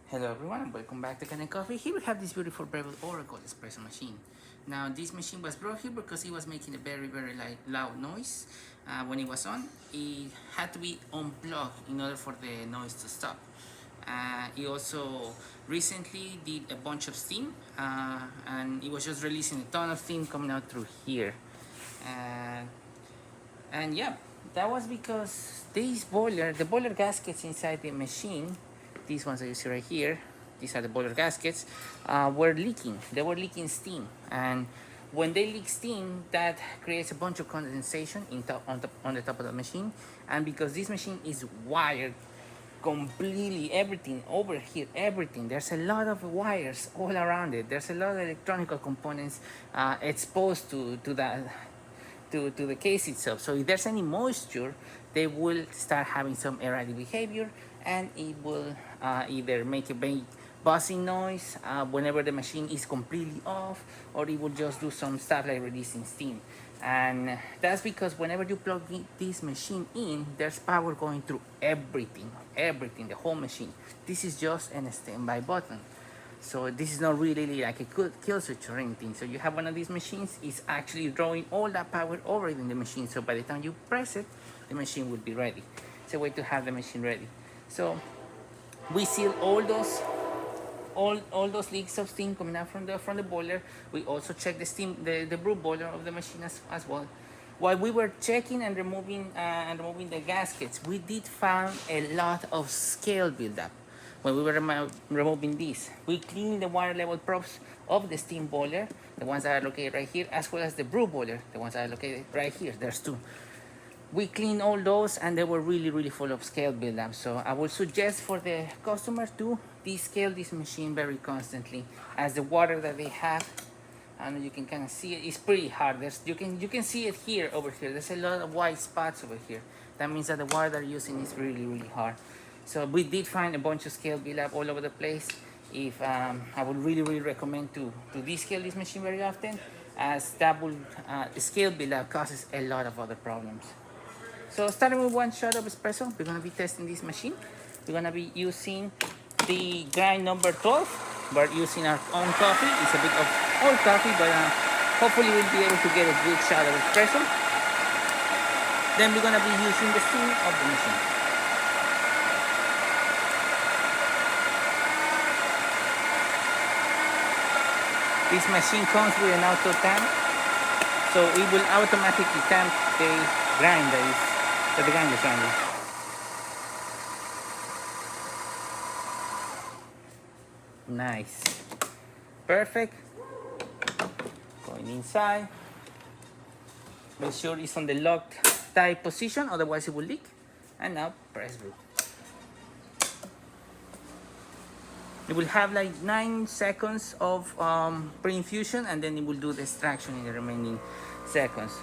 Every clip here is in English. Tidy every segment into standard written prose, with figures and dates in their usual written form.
Hello everyone and welcome back to Kanen Coffee. Here we have this beautiful Breville Oracle espresso machine. Now this machine was brought here because it was making a very loud noise when it was on. It had to be unplugged in order for the noise to stop. It also recently did a bunch of steam and it was just releasing a ton of steam coming out through here. Uh, and yeah, that was because the boiler gaskets inside the machine, these ones that you see right here, these are the boiler gaskets, were leaking. They were leaking steam, and when they leak steam, that creates a bunch of condensation on the top of the machine. And because this machine is wired completely, everything over here, everything, there's a lot of wires all around it. There's a lot of electronic components exposed to that, to the case itself. So if there's any moisture, they will start having some erratic behavior, and it will either make a big buzzing noise whenever the machine is completely off, or it will just do some stuff like releasing steam. And that's because whenever you plug this machine in, there's power going through everything, the whole machine. This is just a standby button. So this is not really like a good kill switch or anything. So you have one of these machines, it's actually drawing all that power over in the machine. So by the time you press it, the machine will be ready. It's a way to have the machine ready. So we seal all those leaks of steam coming out from the boiler. We also check the brew boiler of the machine as well. While we were checking and removing the gaskets, we did find a lot of scale buildup. When we were removing these, we cleaned the water level probes of the steam boiler, the ones that are located right here, as well as the brew boiler, the ones that are located right here. There's two. We cleaned all those, and they were really full of scale buildup. So I would suggest for the customer to descale this machine very constantly, as the water that they have, and you can kind of see it, it's pretty hard. You can see it here, over here. There's a lot of white spots over here. That means that the water they're using is really hard. So we did find a bunch of scale buildup all over the place. If I would really recommend to descale this machine very often, as that will scale buildup causes a lot of other problems. So starting with one shot of espresso, we're gonna be testing this machine. We're gonna be using the grind number 12. We're using our own coffee. It's a bit of old coffee, but hopefully we'll be able to get a good shot of espresso. Then we're gonna be using the steam of the machine. This machine comes with an auto tamp, so it will automatically tamp the grind that the grind is running. Nice. Perfect. Going inside. Make sure it's on the locked tight position, otherwise it will leak. And now press brew. It will have like 9 seconds of pre-infusion, and then it will do the extraction in the remaining seconds.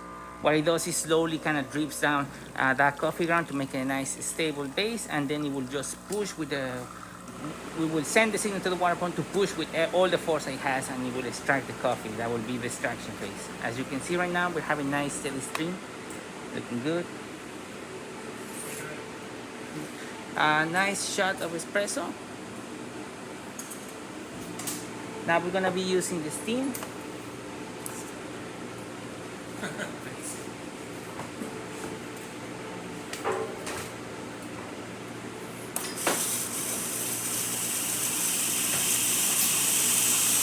What it does is slowly kind of drips down that coffee ground to make a nice stable base, and then it will just push with we will send the signal to the water pump to push with all the force it has, and it will extract the coffee. That will be the extraction phase. As you can see right now, we're having nice steady stream, looking good. A nice shot of espresso. Now we're gonna be using the steam.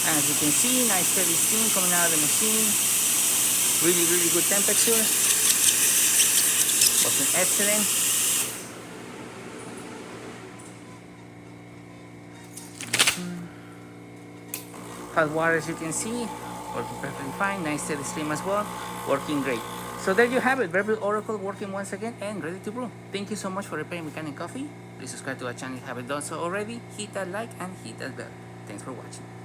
As you can see, nice steady steam coming out of the machine. Really good temperature. Working excellent. Hot water, as you can see, working perfectly fine. Nice steady stream as well, working great. So there you have it, Breville Oracle working once again and ready to brew. Thank you so much for repairing Kanen Coffee. Please subscribe to our channel if you haven't done so already. Hit that like and hit that bell. Thanks for watching.